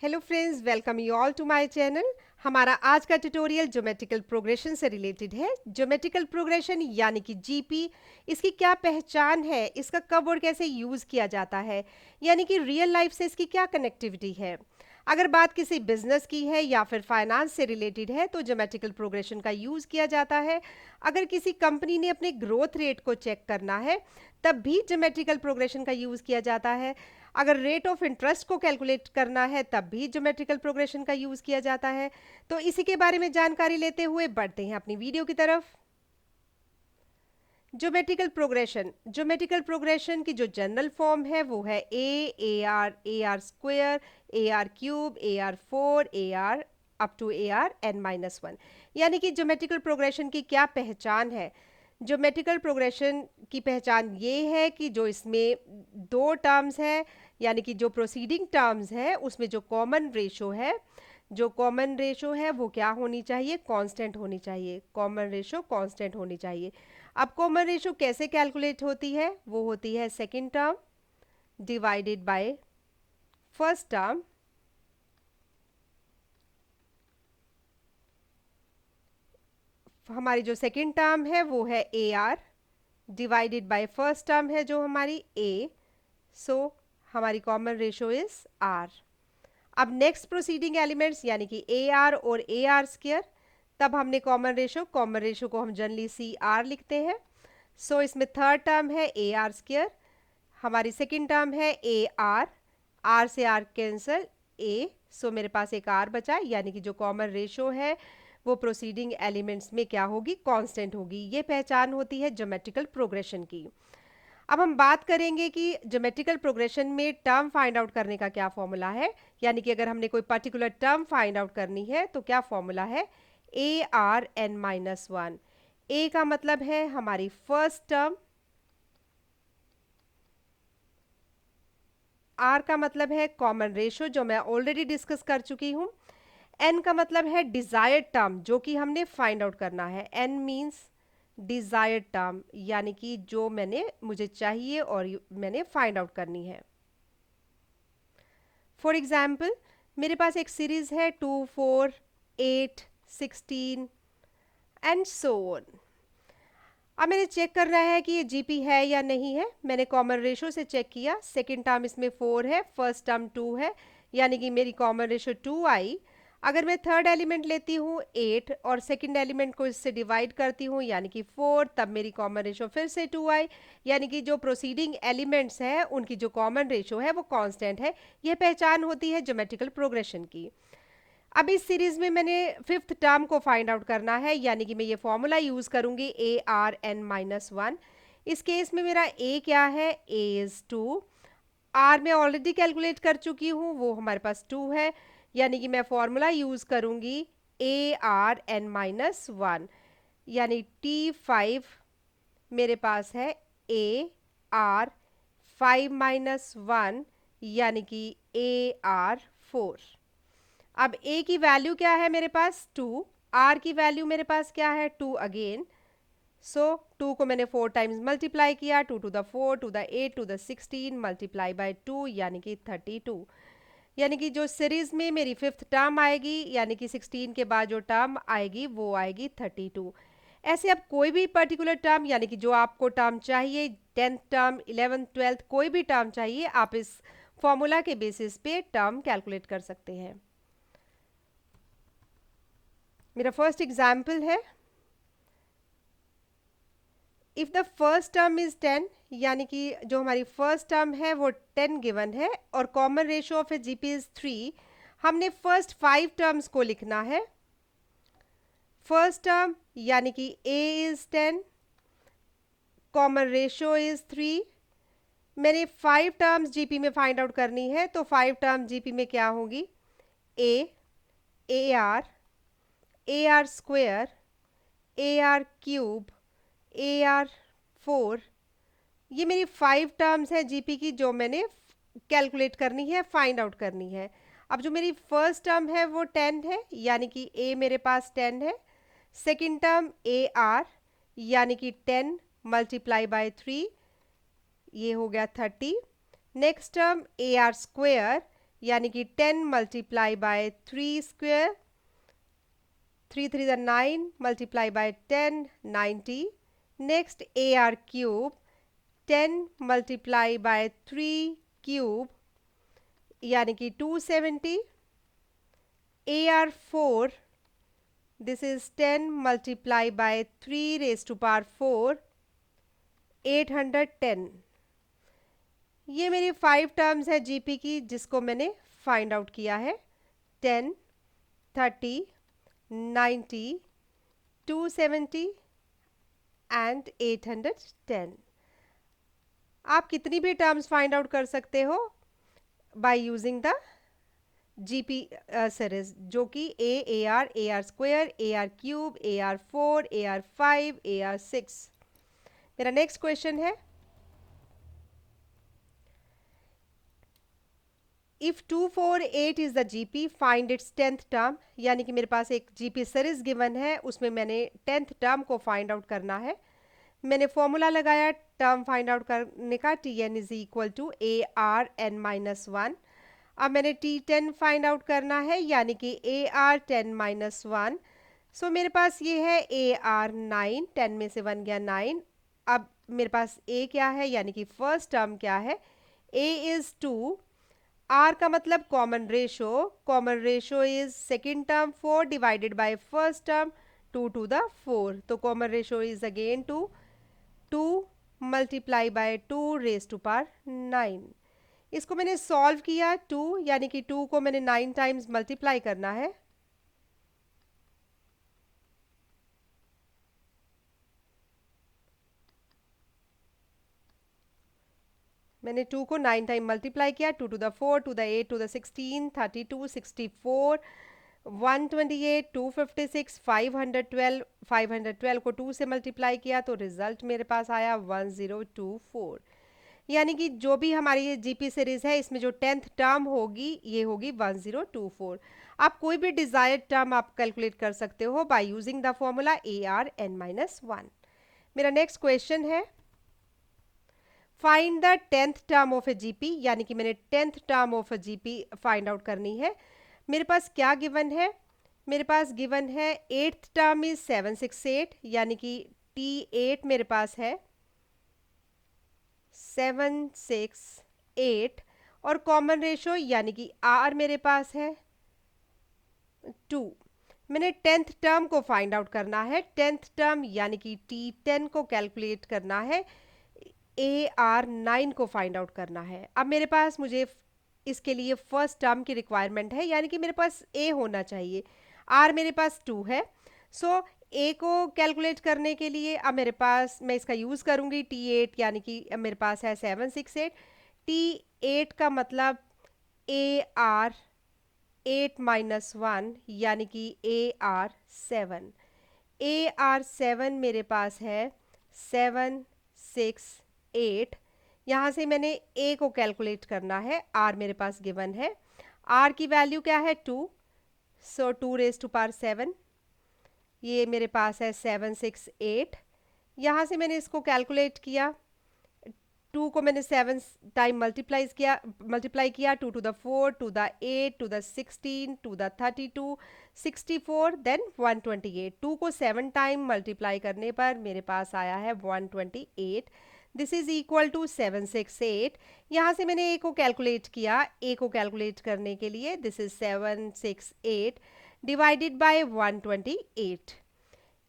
Hello friends, welcome you all to my channel. हमारा आज का ट्यूटोरियल ज्योमेट्रिकल प्रोग्रेशन से रिलेटेड है। ज्योमेट्रिकल प्रोग्रेशन यानी कि जीपी, इसकी क्या पहचान है, इसका कब और कैसे यूज़ किया जाता है, यानी कि रियल लाइफ से इसकी क्या कनेक्टिविटी है। अगर बात किसी बिजनेस की है या फिर फाइनेंस से रिलेटेड है तो ज्योमेट्रिकल प्रोग्रेशन का यूज़ किया जाता है। अगर किसी कंपनी ने अपने ग्रोथ रेट को चेक करना है तब भी ज्योमेट्रिकल प्रोग्रेशन का यूज़ किया जाता है। अगर रेट ऑफ इंटरेस्ट को कैलकुलेट करना है तब भी ज्योमेट्रिकल प्रोग्रेशन का यूज़ किया जाता है। तो इसी के बारे में जानकारी लेते हुए बढ़ते हैं अपनी वीडियो की तरफ। ज्योमेट्रिकल प्रोग्रेशन की जो जनरल फॉर्म है वो है A R square, A R cube, A R four, A R up to A R N minus one. यानी कि ज्योमेट्रिकल प्रोग्रेशन की क्या पहचान है। ज्योमेट्रिकल प्रोग्रेशन की पहचान ये है कि जो इसमें दो टर्म्स है, यानी कि जो प्रोसीडिंग टर्म्स है उसमें जो कॉमन रेशो है वो क्या होनी चाहिए, कांस्टेंट होनी चाहिए। कॉमन रेशो कांस्टेंट होनी चाहिए। अब कॉमन रेशो कैसे कैलकुलेट होती है, वो होती है second term divided by first term. हमारी जो सेकंड टर्म है वो है A are divided by first term है जो हमारी ए। सो हमारी कॉमन रेशो इज आर। अब नेक्स्ट प्रोसीडिंग एलिमेंट्स यानी कि ए आर और ए आर स्क्वायर, तब हमने कॉमन रेशो को हम जनरली सी आर लिखते हैं। सो इसमें थर्ड टर्म है ए आर स्क्वायर, हमारी सेकंड टर्म है ए आर, आर से आर कैंसल ए। सो मेरे पास एक आर बचा, यानी कि जो कॉमन रेशो है वो प्रोसीडिंग एलिमेंट्स में क्या होगी, कांस्टेंट होगी। ये पहचान होती है ज्योमेट्रिकल प्रोग्रेशन की। अब हम बात करेंगे कि ज्योमेट्रिकल प्रोग्रेशन में टर्म फाइंड आउट करने का क्या फॉर्मूला है। यानी कि अगर हमने कोई पर्टिकुलर टर्म फाइंड आउट करनी है तो क्या फॉर्मूला है, A R N minus one. A का मतलब है हमारी फर्स्ट टर्म, आर का मतलब है कॉमन रेशो जो मैं ऑलरेडी डिस्कस कर चुकी हूं, एन का मतलब है डिजायर्ड टर्म जो कि हमने फाइंड आउट करना है। एन मीन्स डिजायर्ड टर्म, यानी कि जो मुझे चाहिए और मैंने फाइंड आउट करनी है। फॉर एग्जाम्पल मेरे पास एक सीरीज है 2, 4, 8, 16 एंड सो ऑन। अब मैंने चेक करना है कि ये जीपी है या नहीं है। मैंने कॉमन रेशो से चेक किया, सेकंड टर्म इसमें 4 है, फर्स्ट टर्म 2 है, यानी कि मेरी कॉमन रेशो 2 आई। अगर मैं थर्ड एलिमेंट लेती हूँ 8 और सेकंड एलिमेंट को इससे डिवाइड करती हूँ यानी कि 4, तब मेरी कॉमन रेशो फिर से 2 आई। यानी कि जो प्रोसीडिंग एलिमेंट्स हैं उनकी जो कॉमन रेशो है वो कांस्टेंट है। यह पहचान होती है ज्योमेट्रिकल प्रोग्रेशन की। अब इस सीरीज में मैंने फिफ्थ टर्म को फाइंड आउट करना है, यानी कि मैं ये फॉर्मूला यूज करूंगी A R N minus one. इस केस में मेरा ए क्या है, ए इज 2, आर मैं ऑलरेडी कैलकुलेट कर चुकी हूँ वो हमारे पास 2 है, यानी कि मैं फॉर्मूला यूज करूंगी A R N minus one, यानी T5 मेरे पास है ए आर 5 माइनस वन, यानी कि ए आर 4। अब a की वैल्यू क्या है मेरे पास 2, r की वैल्यू मेरे पास क्या है 2 अगेन। सो 2 को मैंने 4 टाइम्स मल्टीप्लाई किया, 2 to the 4 to the 8 to the 16 multiply by 2 यानी कि 32। यानी कि जो सीरीज में मेरी फिफ्थ टर्म आएगी यानी कि 16 के बाद जो टर्म आएगी वो आएगी 32। ऐसे अब कोई भी पर्टिकुलर टर्म यानी कि जो आपको टर्म चाहिए, 10th टर्म, 11th, 12th, कोई भी टर्म चाहिए, आप इस फॉर्मूला के बेसिस पे टर्म कैलकुलेट कर सकते हैं। मेरा फर्स्ट एग्जाम्पल है, if the first term is 10, यानी कि जो हमारी फर्स्ट टर्म है वो 10 गिवन है और common ratio of A GP is 3। हमने फर्स्ट 5 टर्म्स को लिखना है। फर्स्ट टर्म यानी कि a is 10, common ratio is 3। मैंने 5 टर्म्स जीपी में फाइंड आउट करनी है, तो 5 टर्म जीपी में क्या होगी, ए R square, A R cube, A are 4। ये मेरी 5 टर्म्स है जीपी की जो मैंने कैलकुलेट करनी है, फाइंड आउट करनी है। अब जो मेरी फर्स्ट टर्म है वो 10 है, यानी कि a मेरे पास 10 है। सेकंड टर्म ए आर यानी कि 10 मल्टीप्लाई बाय 3, ये हो गया 30। Next term A R square यानी कि 10 multiply by 3 square, 3 3 the 9 multiply by 10 90। Next AR cube 10 multiply by 3 cube यानी कि 270। AR4 this is 10 multiply by 3 raise to power 4 810। ये मेरी 5 टर्म्स है जीपी की जिसको मैंने फाइंड आउट किया है। 10 30 90 270 एंड 810। आप कितनी भी टर्म्स फाइंड आउट कर सकते हो by using the GP series, जो कि AR AR square AR cube AR4 AR5 AR6। मेरा नेक्स्ट क्वेश्चन है, if 248 is the GP find its 10th term. यानी कि मेरे पास एक जीपी सीरीज गिवन है, उसमें मैंने 10th टर्म को फाइंड आउट करना है। मैंने फॉर्मूला लगाया टर्म फाइंड आउट करने का, Tn is equal to ARn-1। अब मैंने T10 फाइंड आउट करना है, यानी कि AR10-1। सो मेरे पास ये है AR9, 10 में से 1 गया 9। अब मेरे पास A क्या है, यानी कि फर्स्ट टर्म क्या है, A इज 2। R का मतलब common ratio is second term 4 divided by first term 2 to the 4। तो common ratio is again 2 multiply by 2 raise to power 9। इसको मैंने सॉल्व किया 2, यानी कि 2 को मैंने 9 टाइम्स मल्टीप्लाई करना है। मैंने 2 को 9 टाइम मल्टीप्लाई किया, 2 to the 4 to the 8 to the 16 32 64 128 256 512। 512 को 2 से मल्टीप्लाई किया तो रिजल्ट मेरे पास आया 1024। यानी कि जो भी हमारी ये जीपी सीरीज है, इसमें जो 10th टर्म होगी ये होगी 1024। आप कोई भी डिजायर्ड टर्म आप कैलकुलेट कर सकते हो by using the formula ARn-1। मेरा नेक्स्ट क्वेश्चन है, find the 10th term of A GP. यानी कि मैंने 10th term of A GP find out करनी है। मेरे पास क्या गिवन है, मेरे पास गिवन है 8th टर्म इज 768, यानी कि T8 मेरे पास है 768। और कॉमन रेशो यानी कि R मेरे पास है 2। मैंने 10th टर्म को फाइंड आउट करना है। 10th टर्म यानी कि T10 को कैलकुलेट करना है, AR9 को फाइंड आउट करना है। अब मेरे पास मुझे इसके लिए फर्स्ट टर्म की रिक्वायरमेंट है, यानी कि मेरे पास A होना चाहिए। R मेरे पास 2 है। सो A को कैलकुलेट करने के लिए अब मेरे पास मैं इसका यूज़ करूँगी T8, यानी कि अब मेरे पास है 768। T8 का मतलब AR 8-1 यानी कि AR7। AR7 मेरे पास है 768। यहाँ से मैंने A को कैलकुलेट करना है, R मेरे पास गिवन है। R की वैल्यू क्या है 2, सो 2 रेज टू पावर 7। ये मेरे पास है 768। यहाँ से मैंने इसको कैलकुलेट किया, 2 को मैंने 7 टाइम मल्टीप्लाई किया 2 to the 4 to the 8 to the 16 to the 32 64 then 128। 2 को 7 टाइम मल्टीप्लाई करने पर मेरे पास आया है 128। This is equal to 768। यहाँ से मैंने A को कैलकुलेट किया, A को कैलकुलेट करने के लिए दिस इज 768 डिवाइडेड बाय 128।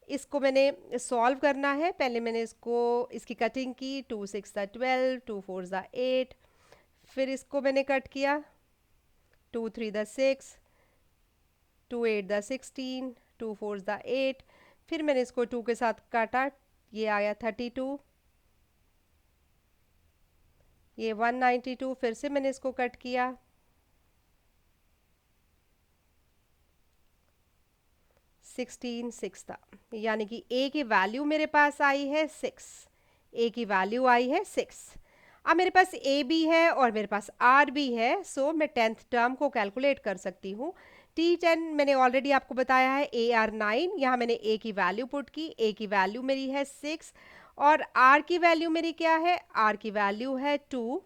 इसको मैंने सॉल्व करना है। पहले मैंने इसकी कटिंग की, 2 6 12 2 4 8। फिर इसको मैंने कट किया, 2 3 6 2 8 16 2 4 8। फिर मैंने इसको 2 के साथ काटा, ये आया 32। ये 192। फिर से मैंने इसको कट किया, 16 6 था। यानी कि A की वैल्यू मेरे पास आई है 6। A की वैल्यू आई है 6। अब मेरे पास A भी है और मेरे पास R भी है, सो मैं 10th टर्म को कैलकुलेट कर सकती हूँ। T10 मैंने ऑलरेडी आपको बताया है AR9। यहाँ मैंने A की वैल्यू पुट की, A की वैल्यू मेरी है 6 और R की वैल्यू मेरी क्या है, R की वैल्यू है 2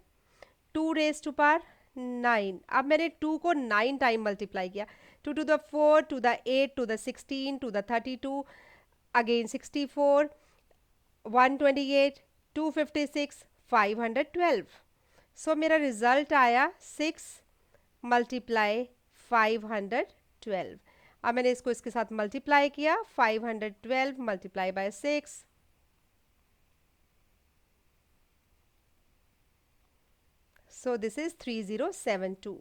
रेज टू पावर 9। अब मैंने 2 को 9 टाइम मल्टीप्लाई किया, 2 to the 4 to the 8 to the 16 to the 32, again 64, 128, 256, 512। सो मेरा रिजल्ट आया 6 मल्टीप्लाई 512। अब मैंने इसको इसके साथ मल्टीप्लाई किया, 512 multiply by 6, so this is 3072।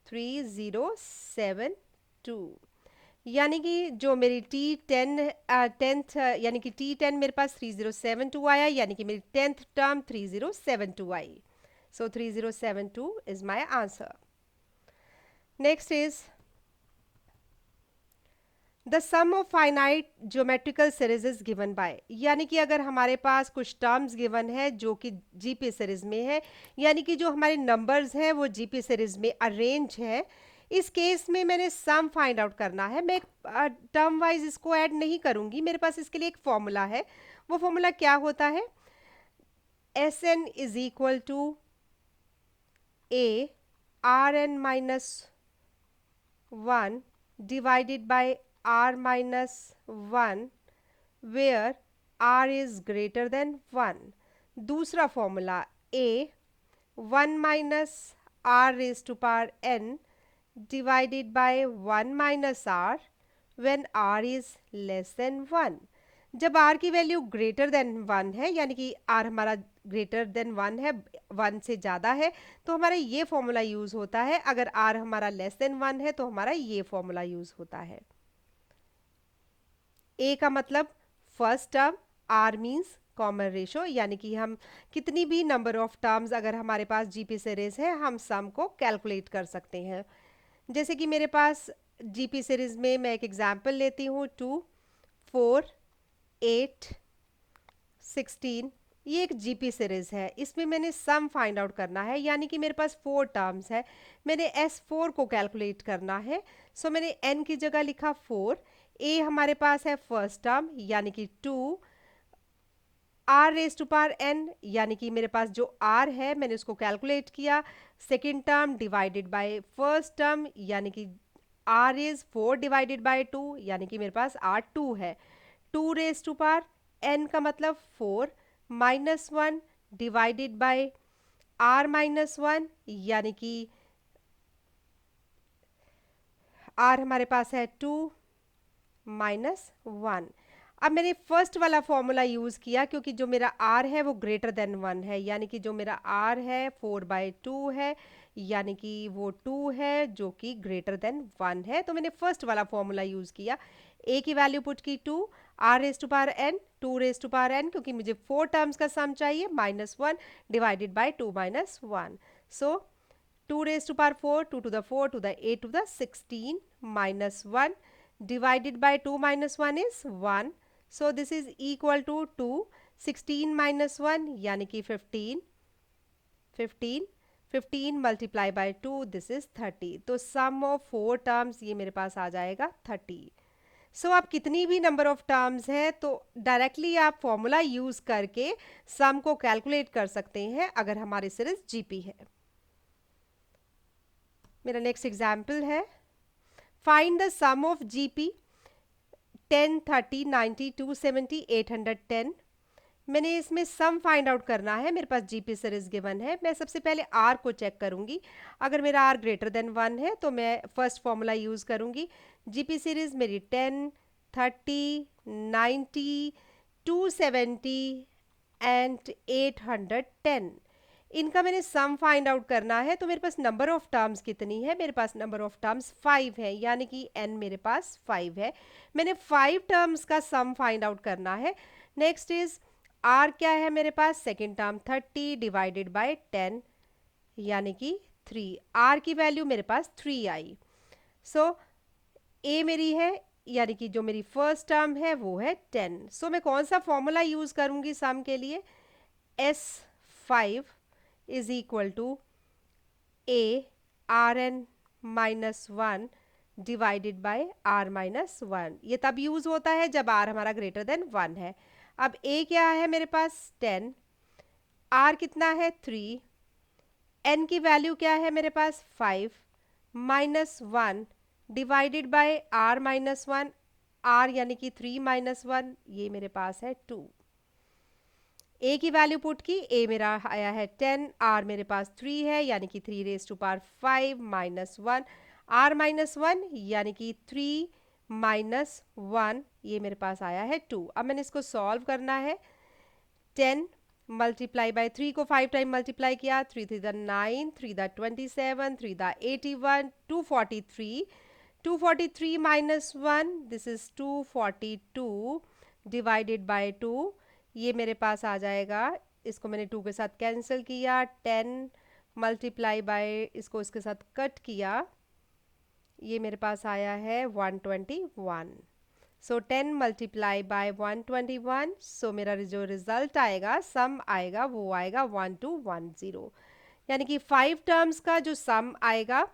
3072 यानी कि जो मेरी टेंथ यानी कि T10 मेरे पास 3072 आया, यानी कि मेरी 10th टर्म 3072 आई। So 3072 is my answer. Next is the sum of finite geometrical series is given by, यानी कि अगर हमारे पास कुछ टर्म्स गिवन है जो कि जीपी सीरीज में है, यानी कि जो हमारे नंबर्स हैं वो जीपी सीरीज में अरेंज है, इस केस में मैंने सम फाइंड आउट करना है। मैं टर्म वाइज इसको ऐड नहीं करूंगी, मेरे पास इसके लिए एक फॉर्मूला है। वो फॉर्मूला क्या होता है? S N is equal to A R N minus 1 divided by r minus 1 where r is greater than 1। दूसरा formula a 1 minus r raised to power n divided by 1 minus r when r is less than 1। जब r की value greater than 1 है, यानी कि r हमारा greater than 1 है, 1 से ज़्यादा है, तो हमारा ये फॉर्मूला यूज़ होता है। अगर r हमारा लेस देन 1 है तो हमारा ये फॉर्मूला यूज़ होता है। a का मतलब first term, r means common ratio, यानी कि हम कितनी भी नंबर ऑफ टर्म्स अगर हमारे पास जीपी सीरीज है हम सम को कैलकुलेट कर सकते हैं। जैसे कि मेरे पास जीपी सीरीज में मैं एक एग्जांपल लेती हूँ, 2, 4, 8, 16। ये एक जीपी सीरीज है, इसमें मैंने सम फाइंड आउट करना है, यानी कि मेरे पास 4 टर्म्स है, मैंने S4 को कैलकुलेट करना है। सो मैंने n की जगह लिखा 4, a हमारे पास है फर्स्ट टर्म यानी कि 2, r raise to power n यानी कि मेरे पास जो r है मैंने उसको कैलकुलेट किया, second term divided by first term यानी कि r इज 4 डिवाइडेड बाय 2 यानी कि मेरे पास r 2 है, 2 रेज टू पावर n का मतलब 4 minus 1 divided bye r minus 1 यानी कि r हमारे पास है 2 माइनस 1। अब मैंने फर्स्ट वाला फॉर्मूला यूज़ किया क्योंकि जो मेरा r है वो ग्रेटर देन 1 है, यानी कि जो मेरा r है 4/2 है, यानी कि वो 2 है जो कि ग्रेटर देन 1 है, तो मैंने फर्स्ट वाला फॉर्मूला यूज़ किया। a की वैल्यू पुट की 2, r raise to power n, 2 raise to power n क्योंकि मुझे 4 टर्म्स का सम चाहिए, -1 divided by 2 minus 1। So 2 raised to power 4, 2 to the 4 to the 8 to the 16 minus 1 divided by 2 minus 1 is 1. So this is equal to 2, 16 minus 1 यानी कि 15, 15 multiply by 2 this is 30। तो sum of 4 terms ये मेरे पास आ जाएगा 30। सो आप कितनी भी number of terms है तो डायरेक्टली आप फॉर्मूला यूज़ करके सम को कैलकुलेट कर सकते हैं अगर हमारी सीरीज जीपी है। मेरा नेक्स्ट एग्जाम्पल है, find the sum of GP 10, 30, 90, 270, 810। मैंने इसमें सम फाइंड आउट करना है, मेरे पास जीपी सीरीज गिवन है। मैं सबसे पहले आर को चेक करूंगी, अगर मेरा आर ग्रेटर देन 1 है तो मैं फर्स्ट फॉर्मूला यूज़ करूंगी। जीपी सीरीज मेरी 10, 30, 90, 270 एंड 810। इनका मैंने सम फाइंड आउट करना है, तो मेरे पास नंबर ऑफ टर्म्स कितनी है? मेरे पास नंबर ऑफ टर्म्स 5 है, यानी कि n मेरे पास 5 है। मैंने 5 टर्म्स का सम फाइंड आउट करना है। नेक्स्ट इज r क्या है मेरे पास? सेकेंड टर्म 30 डिवाइडेड बाय 10 यानी कि 3। r की वैल्यू मेरे पास 3 आई। सो a मेरी है यानी कि जो मेरी फर्स्ट टर्म है वो है 10। सो मैं कौन सा फॉर्मूला यूज़ करूँगी सम के लिए? S5 is equal to a rn minus 1 divided by r minus 1। ये तब यूज़ होता है जब r हमारा ग्रेटर देन 1 है। अब a क्या है मेरे पास? 10, r कितना है? 3, n की वैल्यू क्या है मेरे पास 5 minus 1 divided bye r minus 1, r यानी कि 3 माइनस 1, ये मेरे पास है 2। a की वैल्यू पुट की, a मेरा आया है 10, r मेरे पास 3 है यानी कि 3 raise to power 5 minus 1, r minus 1 यानी कि 3 माइनस 1, ये मेरे पास आया है 2। अब मैंने इसको सॉल्व करना है। 10 मल्टीप्लाई बाय 3 को 5 टाइम मल्टीप्लाई किया, 3 3 the 9, 3 the 27, 3 the 81, 243, 243 minus 1, this is 242 divided by 2, ये मेरे पास आ जाएगा। इसको मैंने 2 के साथ कैंसिल किया, 10 मल्टीप्लाई बाय इसको इसके साथ कट किया, ये मेरे पास आया है 121। सो 10 मल्टीप्लाई बाय 121, सो मेरा जो रिजल्ट आएगा, सम आएगा, वो आएगा 1210, यानी कि 5 टर्म्स का जो सम आएगा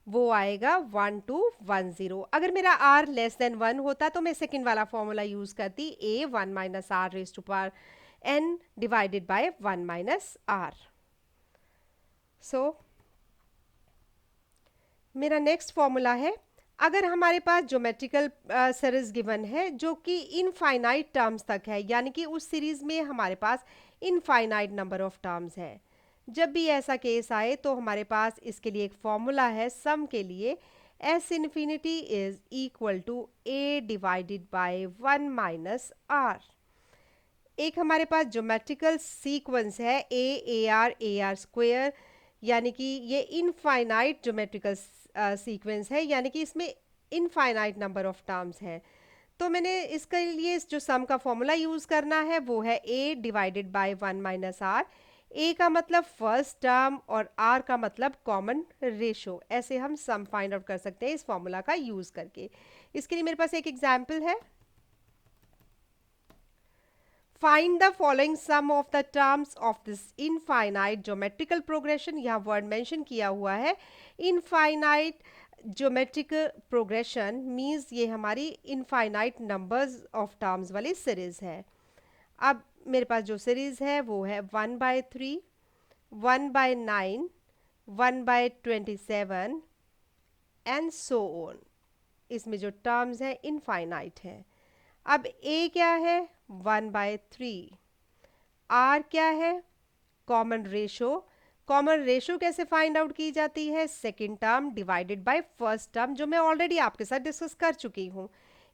वो आएगा 1210। अगर मेरा r लेस देन 1 होता तो मैं सेकंड वाला फॉर्मूला यूज करती, a 1 minus r raise to power n divided by 1 minus r। So मेरा नेक्स्ट फॉर्मूला है, अगर हमारे पास ज्योमेट्रिकल सीरीज गिवन है जो कि इनफाइनाइट टर्म्स तक है, यानी कि उस सीरीज में हमारे पास इनफाइनाइट नंबर ऑफ टर्म्स है, जब भी ऐसा केस आए तो हमारे पास इसके लिए एक फॉर्मूला है सम के लिए, s infinity is equal to a divided by 1 minus r। एक हमारे पास ज्योमेट्रिकल सीक्वेंस है a आर स्क्वेयर, यानी कि ये इनफाइनाइट ज्योमेट्रिकल सीक्वेंस है, यानी कि इसमें इनफाइनाइट नंबर ऑफ टर्म्स हैं। तो मैंने इसके लिए जो सम का फॉर्मूला यूज करना है वो है a divided by 1 minus r। a का मतलब फर्स्ट टर्म और r का मतलब कॉमन रेशो, ऐसे हम सम फाइंड आउट कर सकते हैं इस फॉर्मूला का यूज करके। इसके लिए मेरे पास एक एग्जाम्पल है, Find the following sum of the terms of this infinite geometrical progression। यहाँ वर्ड मेंशन किया हुआ है infinite geometrical progression, मीन्स ये हमारी infinite numbers of terms वाली सीरीज है। अब मेरे पास जो सीरीज है वो है 1/3, 1/9, 1/27 एंड सो ऑन। इसमें जो टर्म्स है इनफाइनाइट है। अब a क्या है 1/3, r क्या है कॉमन रेशो। कॉमन रेशो कैसे फाइंड आउट की जाती है, second term divided by first term, जो मैं ऑलरेडी आपके साथ डिस्कस कर चुकी हूँ।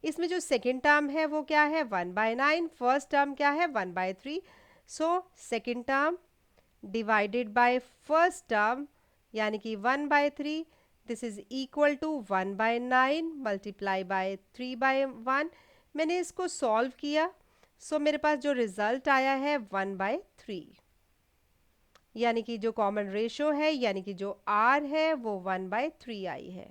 इसमें जो सेकेंड टर्म है वो क्या है 1/9, फर्स्ट टर्म क्या है 1/3, so second term divided by first term यानी कि 1/3, this is equal to 1/9 multiply by 3/1। मैंने इसको सॉल्व किया, सो मेरे पास जो रिजल्ट आया है 1/3, यानी कि जो कॉमन रेशो है यानी कि जो r है वो 1/3 आई है।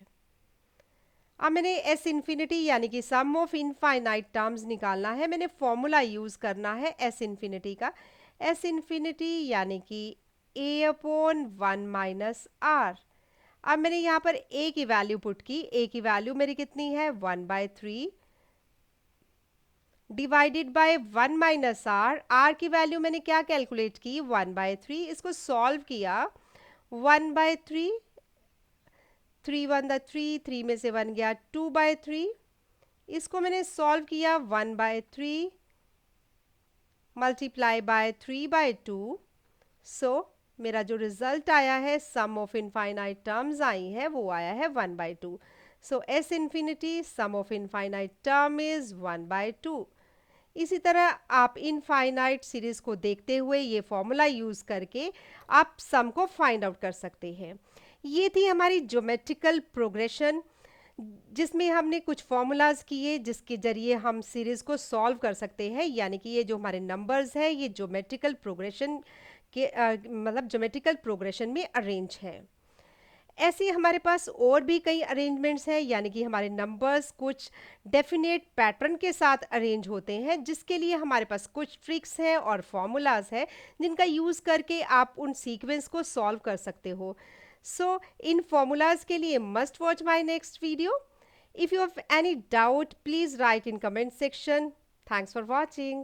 अब मैंने s इन्फिनिटी यानी कि सम ऑफ इनफाइनाइट टर्म्स निकालना है। मैंने फॉर्मूला यूज करना है s इन्फिनिटी का, s इन्फिनिटी यानी कि a/1 माइनस r। अब मैंने यहाँ पर a की वैल्यू पुट की, a की वैल्यू मेरी कितनी है 1/3 divided by 1 minus r। r की वैल्यू मैंने क्या कैलकुलेट की 1/3, इसको सॉल्व किया 1/3, 3 1 द 3, 3 में से 1 गया 2/3, इसको मैंने सॉल्व किया 1/3 मल्टीप्लाई बाय 3/2, सो मेरा जो रिजल्ट आया है सम ऑफ इनफाइनाइट टर्म्स आई है वो आया है 1/2। So s infinity sum of infinite term is 1/2। इसी तरह आप इनफाइनाइट सीरीज को देखते हुए ये फॉर्मूला यूज करके आप सम को फाइंड आउट कर सकते हैं। ये थी हमारी ज्योमेट्रिकल प्रोग्रेशन, जिसमें हमने कुछ फॉर्मूलाज किए जिसके जरिए हम सीरीज को सॉल्व कर सकते हैं, यानी कि ये जो हमारे नंबर्स हैं ये ज्योमेट्रिकल प्रोग्रेशन के मतलब ज्योमेट्रिकल प्रोग्रेशन में अरेंज है। ऐसे हमारे पास और भी कई अरेंजमेंट्स हैं, यानी कि हमारे नंबर्स कुछ डेफिनेट पैटर्न के साथ अरेंज होते हैं, जिसके लिए हमारे पास कुछ ट्रिक्स हैं और फॉर्मूलाज हैं जिनका यूज़ करके आप उन सीक्वेंस को सॉल्व कर सकते हो। सो इन फॉर्मूलाज के लिए must watch my next video. If you have any doubt please write in comment section. Thanks for watching.